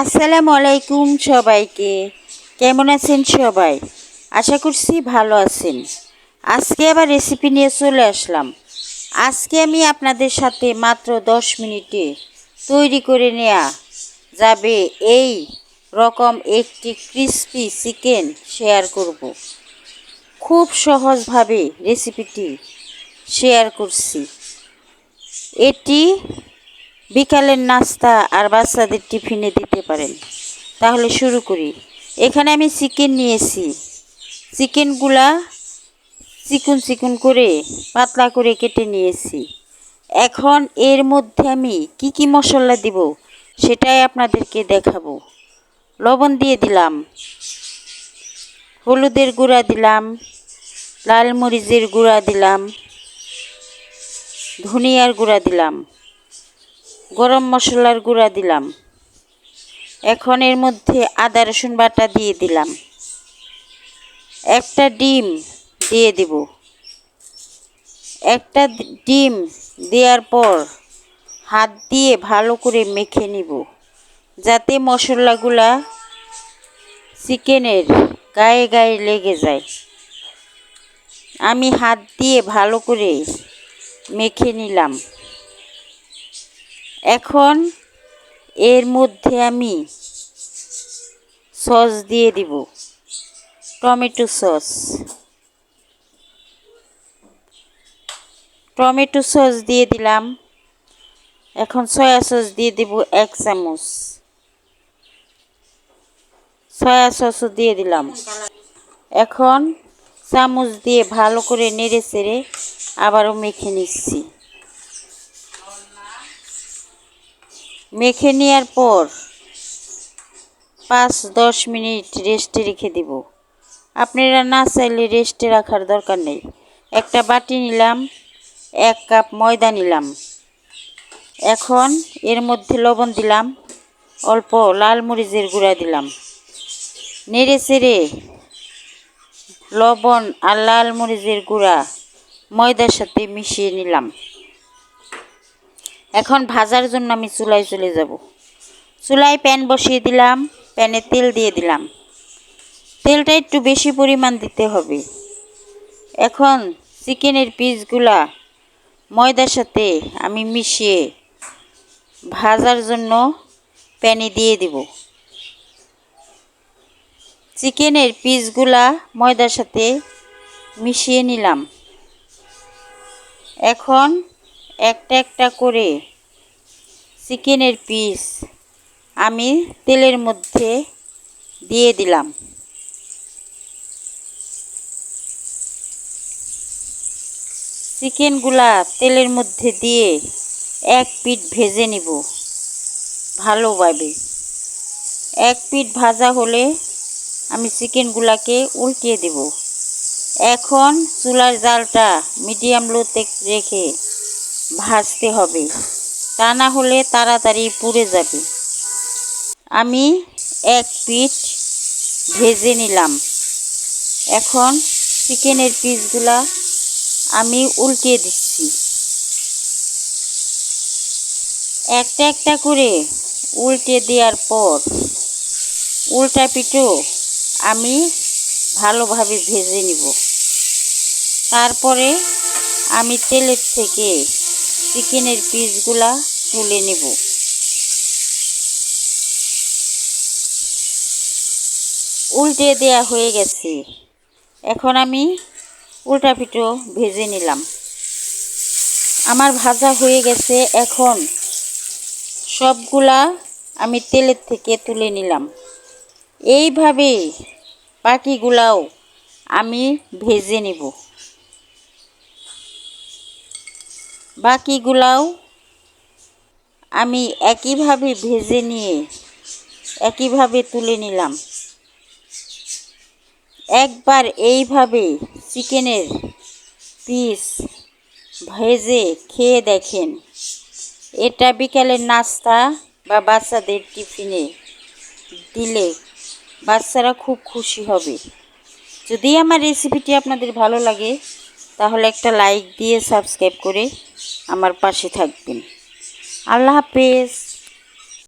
আসসালামু আলাইকুম সবাইকে। কেমন আছেন সবাই? আশা করছি ভালো আছেন। আজকে আবার রেসিপি নিয়ে চলে আসলাম। আজকে আমি আপনাদের সাথে মাত্র 10 মিনিটে তৈরি করে নেওয়া যাবে এই রকম একটি ক্রিস্পি চিকেন শেয়ার করব। খুব সহজভাবে রেসিপিটি শেয়ার করছি। এটি বিকালের নাস্তা আর বাচ্চাদের টিফিনে দিতে পারেন। তাহলে শুরু করি। এখানে আমি চিকেন নিয়েছি। চিকেনগুলা চিকন চিকন করে পাতলা করে কেটে নিয়েছি। এখন এর মধ্যে আমি কি মশলা দিব সেটাই আপনাদেরকে দেখাবো। লবণ দিয়ে দিলাম, হলুদের গুঁড়া দিলাম, লাল মরিচের গুঁড়া দিলাম, ধনিয়ার গুঁড়া দিলাম, গরম মশলার গুঁড়া দিলাম। এখন এর মধ্যে আদা রসুন বাটা দিয়ে দিলাম। একটা ডিম দিয়ে দিব। একটা ডিম দেওয়ার পর হাত দিয়ে ভালো করে মেখে নিব, যাতে মশলাগুলা চিকেনের গায়ে গায়ে লেগে যায়। আমি হাত দিয়ে ভালো করে মেখে নিলাম। এখন এর মধ্যে আমি সস দিয়ে দিব, টমেটো সস। টমেটো সস দিয়ে দিলাম। এখন সয়া সস দিয়ে দিব 1 চামচ। সয়া সসও দিয়ে দিলাম। এখন চামচ দিয়ে ভালো করে নেড়ে চেড়ে আবারও মেখে নিচ্ছি। মেখে নেওয়ার পর 5-10 মিনিট রেস্টে রেখে দিব। আপনারা না চাইলে রেস্টে রাখার দরকার নেই। একটা বাটি নিলাম, 1 কাপ ময়দা নিলাম। এখন এর মধ্যে লবণ দিলাম, অল্প লাল মরিচের গুঁড়া দিলাম। নেড়ে চেড়ে লবণ আর লাল মরিচের গুঁড়া ময়দার সাথে মিশিয়ে নিলাম। এখন ভাজার জন্য আমি চুলায় চলে যাব। চুলায় প্যান বসিয়ে দিলাম, প্যানে তেল দিয়ে দিলাম। তেলটা একটু বেশি পরিমাণ দিতে হবে। এখন চিকেনের পিসগুলা ময়দার সাথে আমি মিশিয়ে ভাজার জন্য প্যানে দিয়ে দিব। চিকেনের পিসগুলা ময়দার সাথে মিশিয়ে নিলাম। এখন একটা একটা করে চিকেনের পিস আমি তেলের মধ্যে দিয়ে দিলাম। চিকেনগুলা তেলের মধ্যে দিয়ে এক পিঠ ভেজে নিব ভালোভাবে। এক পিঠ ভাজা হলে আমি চিকেনগুলাকে উল্টিয়ে দেব। এখন চুলার জালটা মিডিয়াম লোতে রেখে ভাজতে হবে, তা না হলে তাড়াতাড়ি পুড়ে যাবে। আমি এক পিঠ ভেজে নিলাম। এখন চিকেনের পিসগুলা আমি উল্টিয়ে দিচ্ছি। একটা একটা করে উল্টে দেওয়ার পর উল্টা পিঠও আমি ভালোভাবে ভেজে নিব। তারপরে আমি তেলের থেকে চিকেনের পিসগুলা তুলে নেব। উল্টে দেয়া হয়ে গেছে। এখন আমি উল্টা পিঠও ভেজে নিলাম। আমার ভাজা হয়ে গেছে। এখন সবগুলা আমি তেলের থেকে তুলে নিলাম। এইভাবে বাকিগুলাও আমি ভেজে নিব। বাকিগুলাও আমি একইভাবে ভেজে নিয়ে একইভাবে তুলে নিলাম। একবার এইভাবে চিকেনের পিস ভেজে খেয়ে দেখেন। এটা বিকালের নাস্তা বা বাচ্চাদের টিফিনে দিলে বাচ্চারা খুব খুশি হবে। যদি আমার রেসিপিটি আপনাদের ভালো লাগে তাহলে একটা লাইক দিয়ে সাবস্ক্রাইব করে আমার পাশে থাকবেন। আল্লাহ হাফেজ।